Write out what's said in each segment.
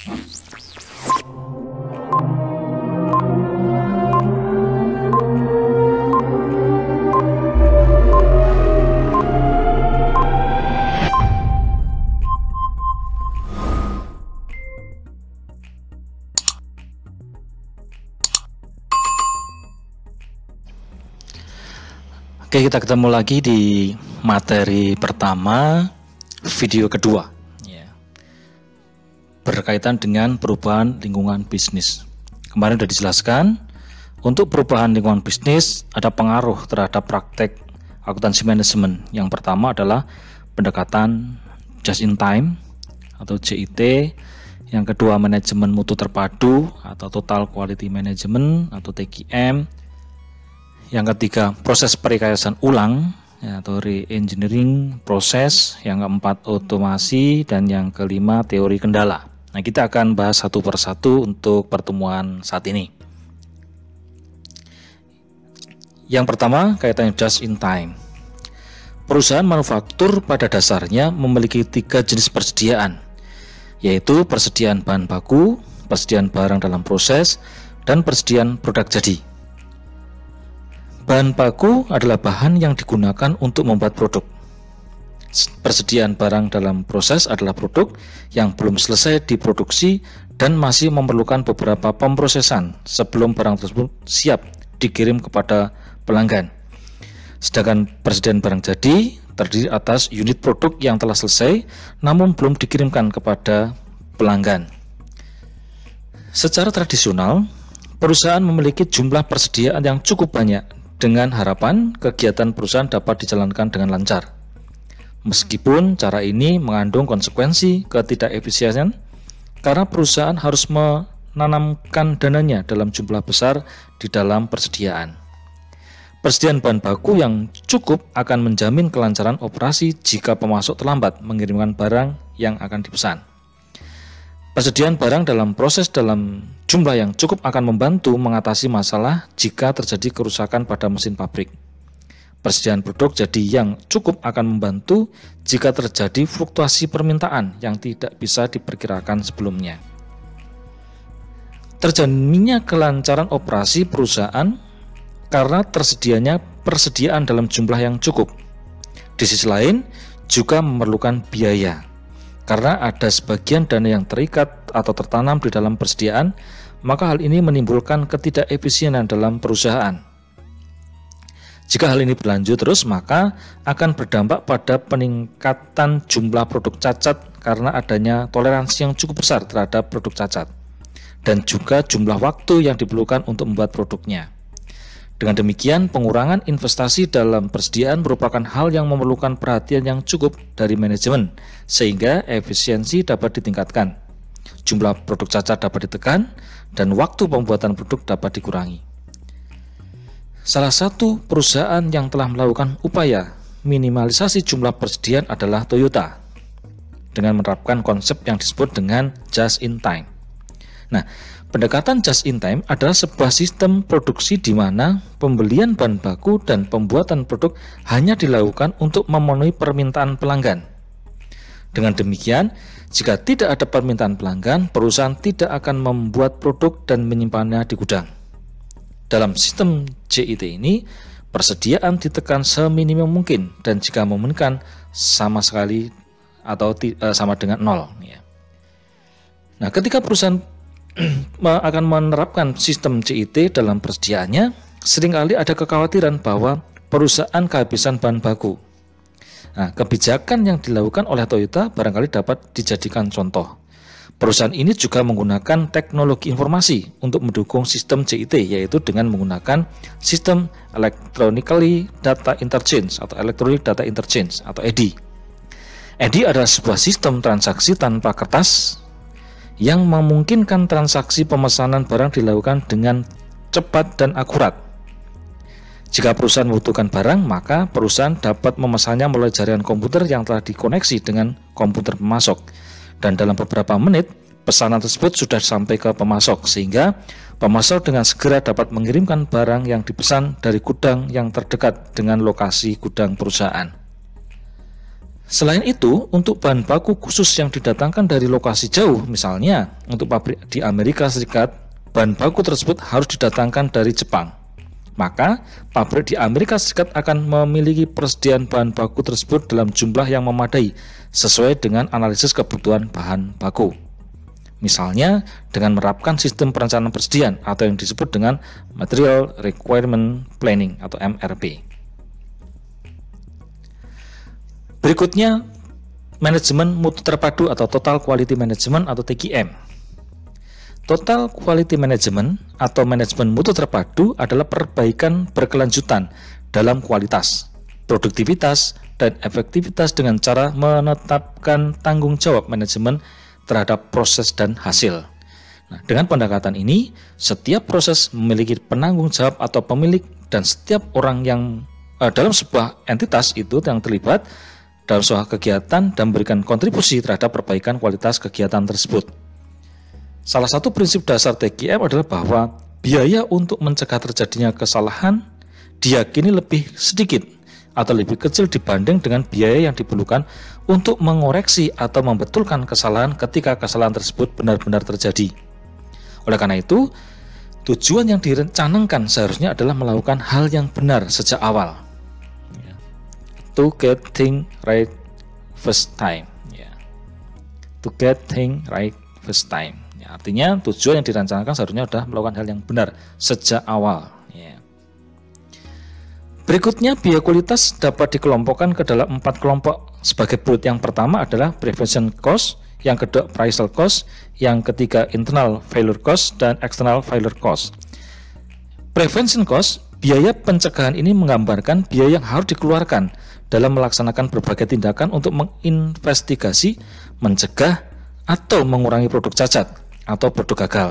Oke, kita ketemu lagi di materi pertama, video kedua ya, berkaitan dengan perubahan lingkungan bisnis. Kemarin sudah dijelaskan, untuk perubahan lingkungan bisnis ada pengaruh terhadap praktek akuntansi manajemen. Yang pertama adalah pendekatan just in time atau JIT. Yang kedua, manajemen mutu terpadu atau total quality management atau TQM. Yang ketiga, proses perekayasan ulang ya, atau re-engineering proses. Yang keempat, otomasi. Dan yang kelima, teori kendala. Nah, kita akan bahas satu persatu untuk pertemuan saat ini. Yang pertama, kaitannya just in time. Perusahaan manufaktur pada dasarnya memiliki 3 jenis persediaan, yaitu persediaan bahan baku, persediaan barang dalam proses, dan persediaan produk jadi. Bahan baku adalah bahan yang digunakan untuk membuat produk. Persediaan barang dalam proses adalah produk yang belum selesai diproduksi dan masih memerlukan beberapa pemrosesan sebelum barang tersebut siap dikirim kepada pelanggan. Sedangkan persediaan barang jadi terdiri atas unit produk yang telah selesai namun belum dikirimkan kepada pelanggan. Secara tradisional, perusahaan memiliki jumlah persediaan yang cukup banyak dengan harapan kegiatan perusahaan dapat dijalankan dengan lancar. Meskipun cara ini mengandung konsekuensi ketidakefisiensian karena perusahaan harus menanamkan dananya dalam jumlah besar di dalam persediaan. Persediaan bahan baku yang cukup akan menjamin kelancaran operasi jika pemasok terlambat mengirimkan barang yang akan dipesan. Persediaan barang dalam proses dalam jumlah yang cukup akan membantu mengatasi masalah jika terjadi kerusakan pada mesin pabrik. Persediaan produk jadi yang cukup akan membantu jika terjadi fluktuasi permintaan yang tidak bisa diperkirakan sebelumnya. Terjaminnya kelancaran operasi perusahaan karena tersedianya persediaan dalam jumlah yang cukup. Di sisi lain, juga memerlukan biaya. Karena ada sebagian dana yang terikat atau tertanam di dalam persediaan, maka hal ini menimbulkan ketidakefisienan dalam perusahaan. Jika hal ini berlanjut terus, maka akan berdampak pada peningkatan jumlah produk cacat karena adanya toleransi yang cukup besar terhadap produk cacat, dan juga jumlah waktu yang diperlukan untuk membuat produknya. Dengan demikian, pengurangan investasi dalam persediaan merupakan hal yang memerlukan perhatian yang cukup dari manajemen, sehingga efisiensi dapat ditingkatkan, jumlah produk cacat dapat ditekan, dan waktu pembuatan produk dapat dikurangi. Salah satu perusahaan yang telah melakukan upaya minimalisasi jumlah persediaan adalah Toyota, dengan menerapkan konsep yang disebut dengan just in time. Nah, pendekatan just in time adalah sebuah sistem produksi di mana pembelian bahan baku dan pembuatan produk hanya dilakukan untuk memenuhi permintaan pelanggan. Dengan demikian, jika tidak ada permintaan pelanggan, perusahaan tidak akan membuat produk dan menyimpannya di gudang. Dalam sistem JIT ini, persediaan ditekan seminimum mungkin dan jika memungkinkan sama sekali atau sama dengan nol. Nah, ketika perusahaan akan menerapkan sistem JIT dalam persediaannya, seringkali ada kekhawatiran bahwa perusahaan kehabisan bahan baku. Nah, kebijakan yang dilakukan oleh Toyota barangkali dapat dijadikan contoh. Perusahaan ini juga menggunakan teknologi informasi untuk mendukung sistem JIT, yaitu dengan menggunakan sistem Electronically Data Interchange atau Electronic Data Interchange atau EDI. EDI adalah sebuah sistem transaksi tanpa kertas yang memungkinkan transaksi pemesanan barang dilakukan dengan cepat dan akurat. Jika perusahaan membutuhkan barang, maka perusahaan dapat memesannya melalui jaringan komputer yang telah dikoneksi dengan komputer pemasok. Dan dalam beberapa menit, pesanan tersebut sudah sampai ke pemasok, sehingga pemasok dengan segera dapat mengirimkan barang yang dipesan dari gudang yang terdekat dengan lokasi gudang perusahaan. Selain itu, untuk bahan baku khusus yang didatangkan dari lokasi jauh, misalnya untuk pabrik di Amerika Serikat, bahan baku tersebut harus didatangkan dari Jepang. Maka, pabrik di Amerika Serikat akan memiliki persediaan bahan baku tersebut dalam jumlah yang memadai sesuai dengan analisis kebutuhan bahan baku. Misalnya, dengan menerapkan sistem perencanaan persediaan atau yang disebut dengan Material Requirement Planning atau MRP. Berikutnya, manajemen mutu terpadu atau Total Quality Management atau TQM. Total Quality Management atau manajemen mutu terpadu adalah perbaikan berkelanjutan dalam kualitas, produktivitas, dan efektivitas dengan cara menetapkan tanggung jawab manajemen terhadap proses dan hasil. Nah, dengan pendekatan ini, setiap proses memiliki penanggung jawab atau pemilik, dan setiap orang yang dalam sebuah entitas itu yang terlibat dalam sebuah kegiatan dan memberikan kontribusi terhadap perbaikan kualitas kegiatan tersebut. Salah satu prinsip dasar TQM adalah bahwa biaya untuk mencegah terjadinya kesalahan diyakini lebih sedikit atau lebih kecil dibanding dengan biaya yang diperlukan untuk mengoreksi atau membetulkan kesalahan ketika kesalahan tersebut benar-benar terjadi. Oleh karena itu, tujuan yang direncanakan seharusnya adalah melakukan hal yang benar sejak awal. To get things right first time. To get things right first time. Artinya tujuan yang direncanakan seharusnya adalah melakukan hal yang benar sejak awal. Berikutnya, biaya kualitas dapat dikelompokkan ke dalam 4 kelompok sebagai berikut. Yang pertama adalah prevention cost, yang kedua appraisal cost, yang ketiga internal failure cost, dan external failure cost. Prevention cost, biaya pencegahan ini menggambarkan biaya yang harus dikeluarkan dalam melaksanakan berbagai tindakan untuk menginvestigasi, mencegah, atau mengurangi produk cacat atau produk gagal.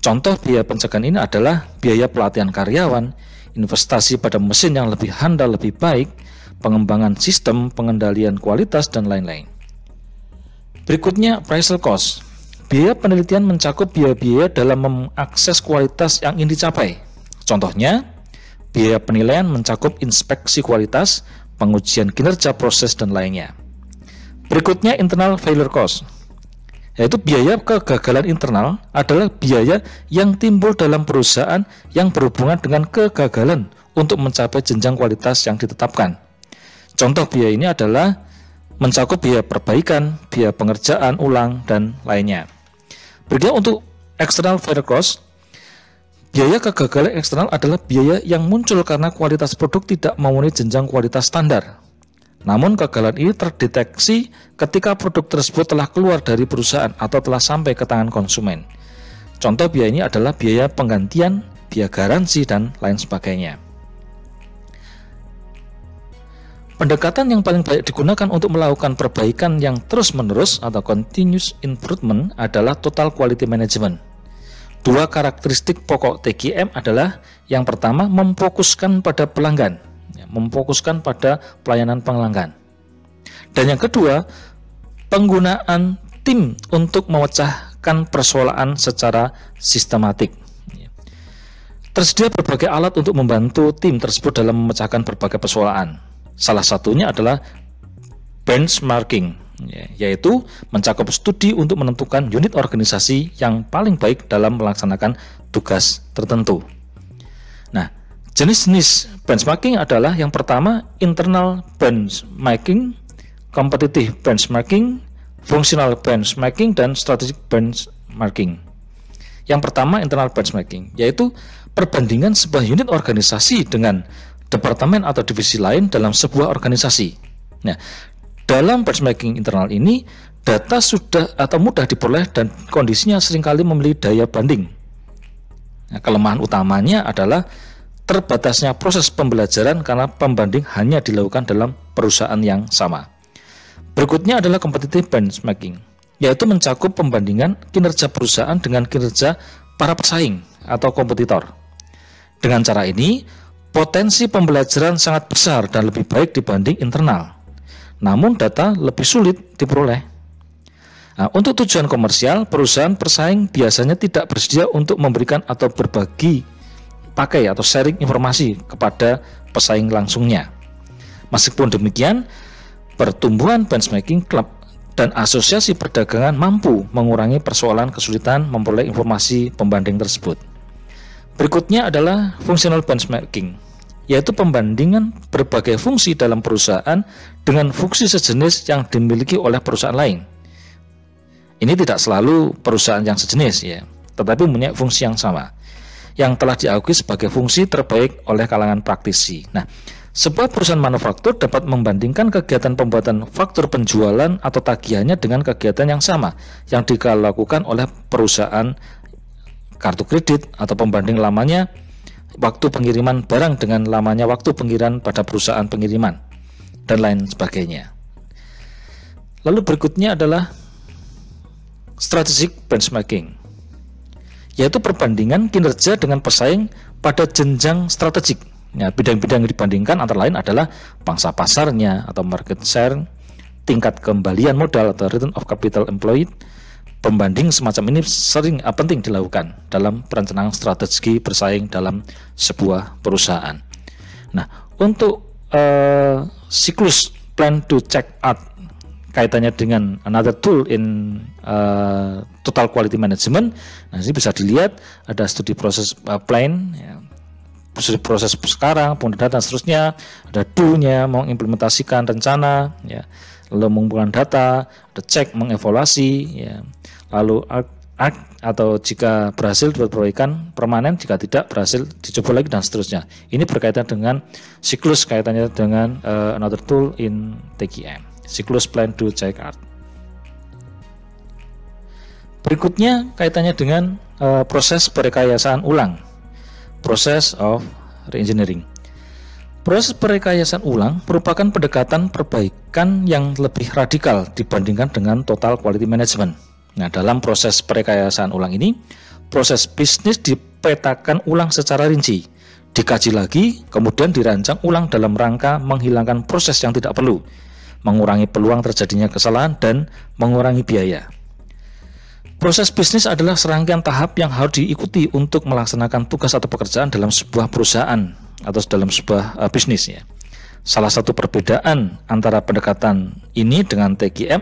Contoh biaya pencegahan ini adalah biaya pelatihan karyawan, investasi pada mesin yang lebih handal lebih baik, pengembangan sistem pengendalian kualitas, dan lain-lain. Berikutnya, appraisal cost. Biaya penelitian mencakup biaya-biaya dalam mengakses kualitas yang ingin dicapai. Contohnya, biaya penilaian mencakup inspeksi kualitas, pengujian kinerja proses, dan lainnya. Berikutnya, internal failure cost, yaitu biaya kegagalan internal adalah biaya yang timbul dalam perusahaan yang berhubungan dengan kegagalan untuk mencapai jenjang kualitas yang ditetapkan. Contoh biaya ini adalah mencakup biaya perbaikan, biaya pengerjaan ulang, dan lainnya. Berikutnya, untuk external failure cost, biaya kegagalan eksternal adalah biaya yang muncul karena kualitas produk tidak memenuhi jenjang kualitas standar. Namun kegagalan ini terdeteksi ketika produk tersebut telah keluar dari perusahaan atau telah sampai ke tangan konsumen. Contoh biaya ini adalah biaya penggantian, biaya garansi, dan lain sebagainya. Pendekatan yang paling baik digunakan untuk melakukan perbaikan yang terus-menerus atau continuous improvement adalah total quality management. Dua karakteristik pokok TQM adalah yang pertama, memfokuskan pada pelanggan, memfokuskan pada pelayanan pelanggan. Dan yang kedua, penggunaan tim untuk memecahkan persoalan secara sistematik. Tersedia berbagai alat untuk membantu tim tersebut dalam memecahkan berbagai persoalan. Salah satunya adalah benchmarking, yaitu mencakup studi untuk menentukan unit organisasi yang paling baik dalam melaksanakan tugas tertentu. Nah, jenis-jenis benchmarking adalah yang pertama, internal benchmarking, competitive benchmarking, functional benchmarking, dan strategic benchmarking. Yang pertama, internal benchmarking, yaitu perbandingan sebuah unit organisasi dengan departemen atau divisi lain dalam sebuah organisasi. Nah, dalam benchmarking internal ini, data sudah atau mudah diperoleh dan kondisinya seringkali memiliki daya banding. Nah, kelemahan utamanya adalah terbatasnya proses pembelajaran karena pembanding hanya dilakukan dalam perusahaan yang sama. Berikutnya adalah competitive benchmarking, yaitu mencakup pembandingan kinerja perusahaan dengan kinerja para pesaing atau kompetitor. Dengan cara ini, potensi pembelajaran sangat besar dan lebih baik dibanding internal. Namun data lebih sulit diperoleh. Nah, untuk tujuan komersial, perusahaan persaing biasanya tidak bersedia untuk memberikan atau berbagi pakai atau sharing informasi kepada pesaing langsungnya. Meskipun demikian, pertumbuhan benchmarking klub dan asosiasi perdagangan mampu mengurangi persoalan kesulitan memperoleh informasi pembanding tersebut. Berikutnya adalah functional benchmarking, yaitu pembandingan berbagai fungsi dalam perusahaan dengan fungsi sejenis yang dimiliki oleh perusahaan lain. Ini tidak selalu perusahaan yang sejenis ya, tetapi punya fungsi yang sama, yang telah diakui sebagai fungsi terbaik oleh kalangan praktisi. Nah, sebuah perusahaan manufaktur dapat membandingkan kegiatan pembuatan faktur penjualan atau tagihannya dengan kegiatan yang sama yang dilakukan oleh perusahaan kartu kredit, atau pembanding lamanya waktu pengiriman barang dengan lamanya waktu pengiriman pada perusahaan pengiriman, dan lain sebagainya. Lalu berikutnya adalah strategic benchmarking, yaitu perbandingan kinerja dengan pesaing pada jenjang strategik. Ya, bidang-bidang yang dibandingkan antara lain adalah pangsa pasarnya atau market share, tingkat kembalian modal atau return of capital employed. Pembanding semacam ini sering penting dilakukan dalam perencanaan strategi bersaing dalam sebuah perusahaan. Nah, untuk siklus plan to check out kaitannya dengan another tool in total quality management, nah ini bisa dilihat ada studi proses plan, ya, proses sekarang, pengguna data, dan seterusnya. Ada do-nya, mengimplementasikan rencana, ya, lalu mengumpulkan data, ada cek, mengevaluasi, ya, lalu act, atau jika berhasil dibuat perbaikan permanen, jika tidak berhasil dicoba lagi, dan seterusnya. Ini berkaitan dengan siklus kaitannya dengan another tool in TQM, siklus plan to check out. Berikutnya kaitannya dengan proses perekayasaan ulang, process of reengineering. Proses perekayasaan ulang merupakan pendekatan perbaikan yang lebih radikal dibandingkan dengan total quality management. Nah, dalam proses perekayasaan ulang ini, proses bisnis dipetakan ulang secara rinci, dikaji lagi, kemudian dirancang ulang dalam rangka menghilangkan proses yang tidak perlu, mengurangi peluang terjadinya kesalahan, dan mengurangi biaya. Proses bisnis adalah serangkaian tahap yang harus diikuti untuk melaksanakan tugas atau pekerjaan dalam sebuah perusahaan atau dalam sebuah bisnis ya. Salah satu perbedaan antara pendekatan ini dengan TQM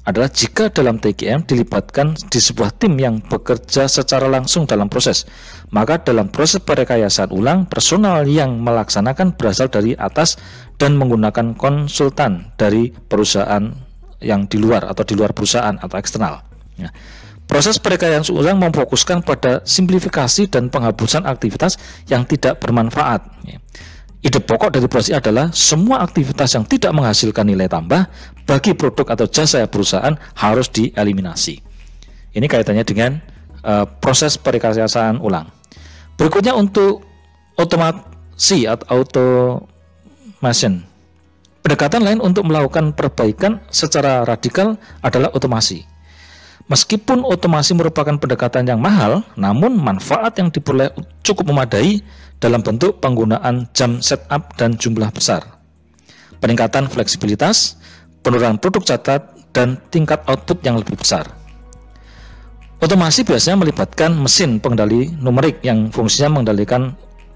adalah jika dalam TQM dilibatkan di sebuah tim yang bekerja secara langsung dalam proses, maka dalam proses perekayasaan ulang, personal yang melaksanakan berasal dari atas dan menggunakan konsultan dari perusahaan yang di luar atau di luar perusahaan atau eksternal ya. Proses perekayasaan ulang memfokuskan pada simplifikasi dan penghapusan aktivitas yang tidak bermanfaat. Ide pokok dari proses adalah semua aktivitas yang tidak menghasilkan nilai tambah bagi produk atau jasa perusahaan harus dieliminasi. Ini kaitannya dengan proses perekayasaan ulang. Berikutnya untuk otomasi atau automation. Pendekatan lain untuk melakukan perbaikan secara radikal adalah otomasi. Meskipun otomasi merupakan pendekatan yang mahal, namun manfaat yang diperoleh cukup memadai dalam bentuk penggunaan jam setup dan jumlah besar, peningkatan fleksibilitas, penurunan produk catat, dan tingkat output yang lebih besar. Otomasi biasanya melibatkan mesin pengendali numerik yang fungsinya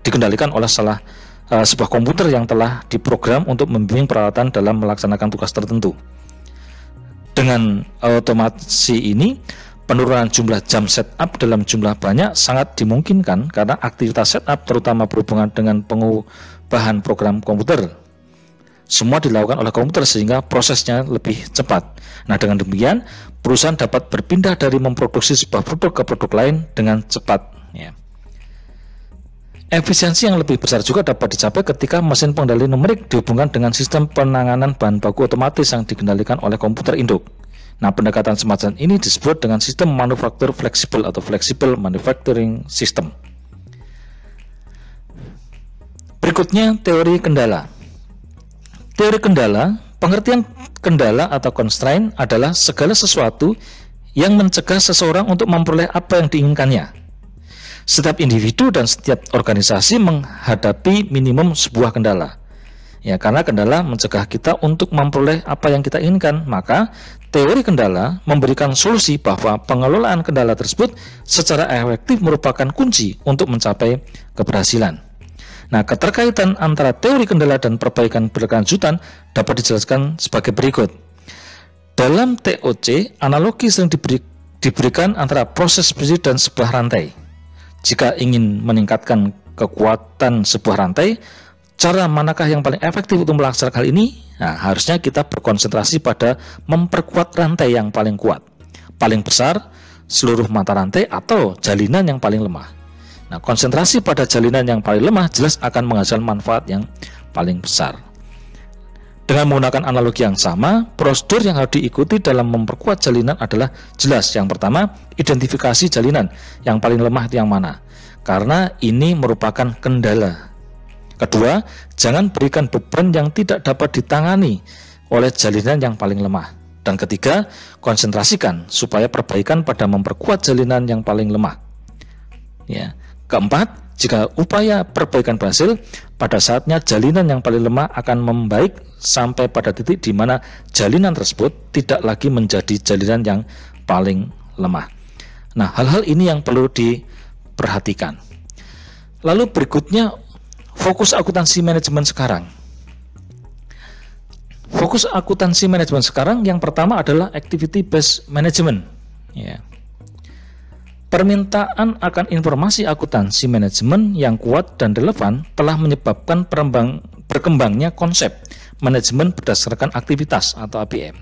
dikendalikan oleh sebuah komputer yang telah diprogram untuk membimbing peralatan dalam melaksanakan tugas tertentu. Dengan otomasi ini, penurunan jumlah jam setup dalam jumlah banyak sangat dimungkinkan karena aktivitas setup terutama berhubungan dengan pengubahan program komputer semua dilakukan oleh komputer sehingga prosesnya lebih cepat. Nah, dengan demikian perusahaan dapat berpindah dari memproduksi sebuah produk ke produk lain dengan cepat ya. Efisiensi yang lebih besar juga dapat dicapai ketika mesin pengendali numerik dihubungkan dengan sistem penanganan bahan baku otomatis yang dikendalikan oleh komputer induk. Nah, pendekatan semacam ini disebut dengan sistem manufaktur fleksibel atau flexible manufacturing system. Berikutnya, teori kendala. Teori kendala, pengertian kendala atau constraint adalah segala sesuatu yang mencegah seseorang untuk memperoleh apa yang diinginkannya. Setiap individu dan setiap organisasi menghadapi minimum sebuah kendala. Ya, karena kendala mencegah kita untuk memperoleh apa yang kita inginkan, maka teori kendala memberikan solusi bahwa pengelolaan kendala tersebut secara efektif merupakan kunci untuk mencapai keberhasilan. Nah, keterkaitan antara teori kendala dan perbaikan berkelanjutan dapat dijelaskan sebagai berikut. Dalam TOC, analogi sering diberikan antara proses berdiri dan sebuah rantai. Jika ingin meningkatkan kekuatan sebuah rantai, cara manakah yang paling efektif untuk melaksanakan hal ini? Nah, harusnya kita berkonsentrasi pada memperkuat rantai yang paling kuat, paling besar, seluruh mata rantai, atau jalinan yang paling lemah. Nah, konsentrasi pada jalinan yang paling lemah jelas akan menghasilkan manfaat yang paling besar. Dengan menggunakan analogi yang sama, prosedur yang harus diikuti dalam memperkuat jalinan adalah jelas. Yang pertama, identifikasi jalinan yang paling lemah itu yang mana, karena ini merupakan kendala. Kedua, jangan berikan beban yang tidak dapat ditangani oleh jalinan yang paling lemah. Dan ketiga, konsentrasikan supaya perbaikan pada memperkuat jalinan yang paling lemah. Ya. Keempat, jika upaya perbaikan berhasil, pada saatnya jalinan yang paling lemah akan membaik sampai pada titik di mana jalinan tersebut tidak lagi menjadi jalinan yang paling lemah. Nah, hal-hal ini yang perlu diperhatikan. Lalu berikutnya, fokus akuntansi manajemen sekarang. Fokus akuntansi manajemen sekarang yang pertama adalah activity based management. Ya. Permintaan akan informasi akuntansi manajemen yang kuat dan relevan telah menyebabkan berkembangnya konsep manajemen berdasarkan aktivitas atau ABM.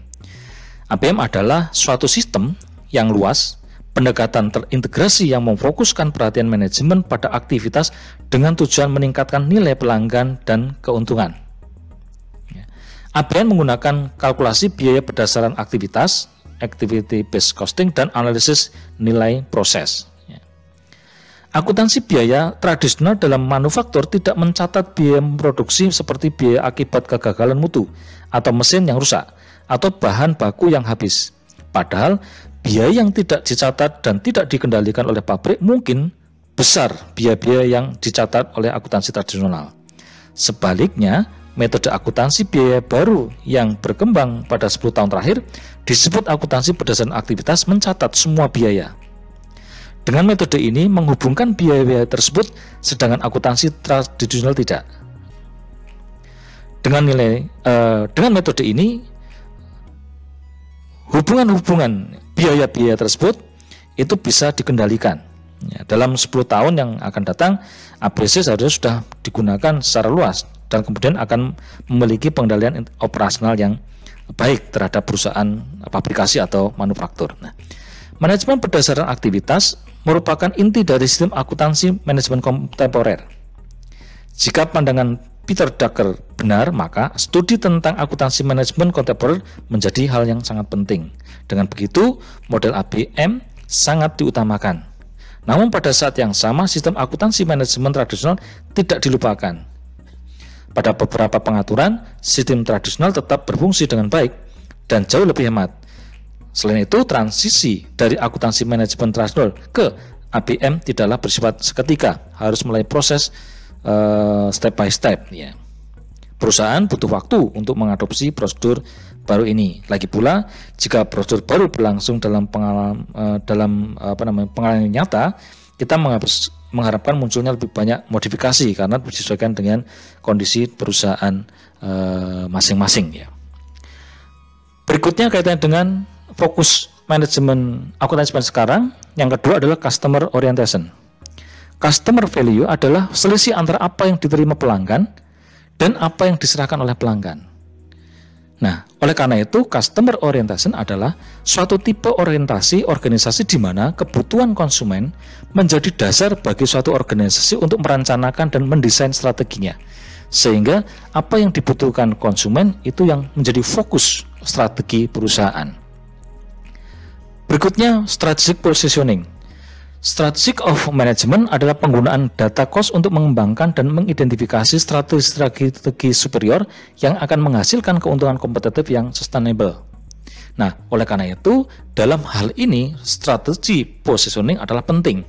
ABM adalah suatu sistem yang luas, pendekatan terintegrasi yang memfokuskan perhatian manajemen pada aktivitas dengan tujuan meningkatkan nilai pelanggan dan keuntungan. ABM menggunakan kalkulasi biaya berdasarkan aktivitas, activity based costing, dan analisis nilai proses. Akuntansi biaya tradisional dalam manufaktur tidak mencatat biaya produksi seperti biaya akibat kegagalan mutu atau mesin yang rusak atau bahan baku yang habis. Padahal biaya yang tidak dicatat dan tidak dikendalikan oleh pabrik mungkin besar biaya-biaya yang dicatat oleh akuntansi tradisional. Sebaliknya, metode akuntansi biaya baru yang berkembang pada 10 tahun terakhir disebut akuntansi berdasarkan aktivitas mencatat semua biaya. Dengan metode ini menghubungkan biaya-biaya tersebut, sedangkan akuntansi tradisional tidak. Dengan metode ini hubungan-hubungan biaya-biaya tersebut itu bisa dikendalikan. Ya, dalam 10 tahun yang akan datang, ABC seharusnya sudah digunakan secara luas dan kemudian akan memiliki pengendalian operasional yang baik terhadap perusahaan pabrikasi atau manufaktur. Nah, manajemen berdasarkan aktivitas merupakan inti dari sistem akuntansi manajemen kontemporer. Jika pandangan Peter Drucker benar, maka studi tentang akuntansi manajemen kontemporer menjadi hal yang sangat penting. Dengan begitu, model ABM sangat diutamakan. Namun pada saat yang sama, sistem akuntansi manajemen tradisional tidak dilupakan. Pada beberapa pengaturan, sistem tradisional tetap berfungsi dengan baik dan jauh lebih hemat. Selain itu, transisi dari akuntansi manajemen tradisional ke ABM tidaklah bersifat seketika, harus mulai proses step by step. Ya. Perusahaan butuh waktu untuk mengadopsi prosedur baru ini. Lagi pula, jika prosedur baru berlangsung dalam pengalaman nyata, kita mengharapkan munculnya lebih banyak modifikasi karena disesuaikan dengan kondisi perusahaan masing-masing. Ya. Berikutnya kaitannya dengan fokus manajemen akuntansi sekarang. Yang kedua adalah customer orientation. Customer value adalah selisih antara apa yang diterima pelanggan dan apa yang diserahkan oleh pelanggan. Nah, oleh karena itu, customer orientation adalah suatu tipe orientasi organisasi di mana kebutuhan konsumen menjadi dasar bagi suatu organisasi untuk merencanakan dan mendesain strateginya. Sehingga apa yang dibutuhkan konsumen itu yang menjadi fokus strategi perusahaan. Berikutnya, strategic positioning. Strategic of management adalah penggunaan data cost untuk mengembangkan dan mengidentifikasi strategi superior yang akan menghasilkan keuntungan kompetitif yang sustainable. Nah, oleh karena itu, dalam hal ini, strategi positioning adalah penting,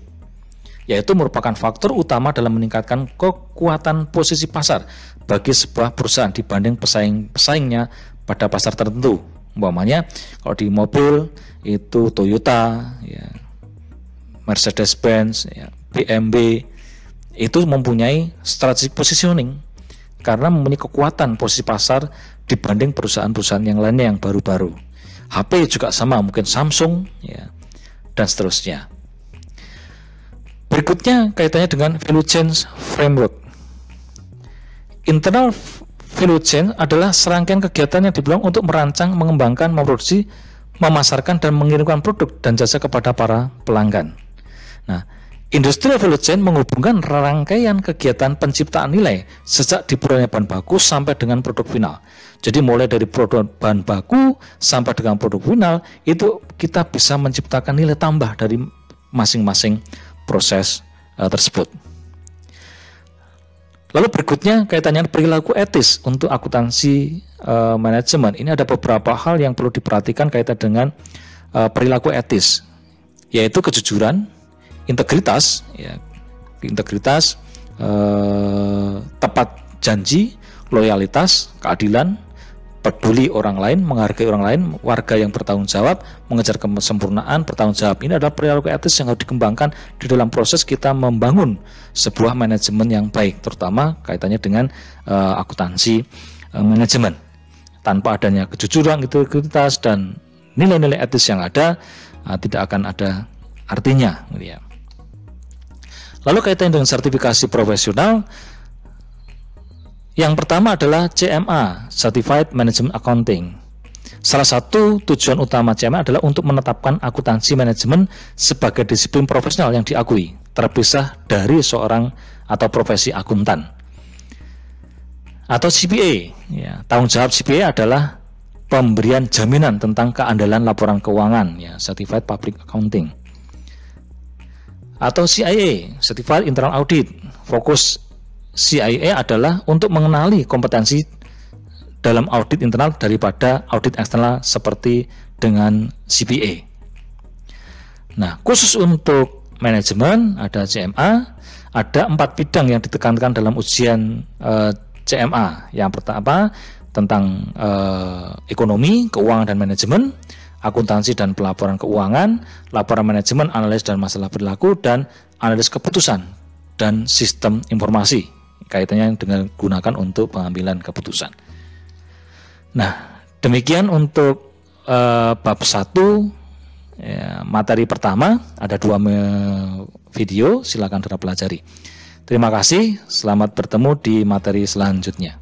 yaitu merupakan faktor utama dalam meningkatkan kekuatan posisi pasar bagi sebuah perusahaan dibanding pesaingnya pada pasar tertentu. Umpamanya, kalau di mobil itu Toyota, ya, Mercedes-Benz, ya, BMW, itu mempunyai strategic positioning karena mempunyai kekuatan posisi pasar dibanding perusahaan-perusahaan yang lainnya yang baru-baru. HP juga sama, mungkin Samsung ya, dan seterusnya. Berikutnya kaitannya dengan value chain framework. Internal value chain adalah serangkaian kegiatan yang dibilang untuk merancang, mengembangkan, memproduksi, memasarkan, dan mengirimkan produk dan jasa kepada para pelanggan. Nah, industrial value chain menghubungkan rangkaian kegiatan penciptaan nilai sejak diperolehnya bahan baku sampai dengan produk final. Jadi mulai dari produk bahan baku sampai dengan produk final itu kita bisa menciptakan nilai tambah dari masing-masing proses tersebut. Lalu berikutnya kaitannya perilaku etis untuk akuntansi manajemen. Ini ada beberapa hal yang perlu diperhatikan kaitan dengan perilaku etis, yaitu kejujuran, integritas, ya, tepat janji, loyalitas, keadilan, peduli orang lain, menghargai orang lain, warga yang bertanggung jawab, mengejar kesempurnaan, bertanggung jawab. Ini adalah perilaku etis yang harus dikembangkan di dalam proses kita membangun sebuah manajemen yang baik, terutama kaitannya dengan akuntansi manajemen. Tanpa adanya kejujuran, integritas, dan nilai-nilai etis yang ada, tidak akan ada artinya. Lalu kaitannya dengan sertifikasi profesional, yang pertama adalah CMA, Certified Management Accounting. Salah satu tujuan utama CMA adalah untuk menetapkan akuntansi manajemen sebagai disiplin profesional yang diakui, terpisah dari seorang atau profesi akuntan. Atau CPA, ya, tanggung jawab CPA adalah pemberian jaminan tentang keandalan laporan keuangan, ya, Certified Public Accounting. Atau CIA, Certified Internal Audit. Fokus CIA adalah untuk mengenali kompetensi dalam audit internal daripada audit eksternal seperti dengan CPA. Nah, khusus untuk manajemen ada CMA, ada 4 bidang yang ditekankan dalam ujian CMA. Yang pertama tentang ekonomi, keuangan dan manajemen, akuntansi dan pelaporan keuangan, laporan manajemen, analisis dan masalah perilaku, dan analisis keputusan dan sistem informasi. Kaitannya dengan gunakan untuk pengambilan keputusan. Nah, demikian untuk bab 1 ya, materi pertama. Ada 2 video, silakan Saudara pelajari. Terima kasih, selamat bertemu di materi selanjutnya.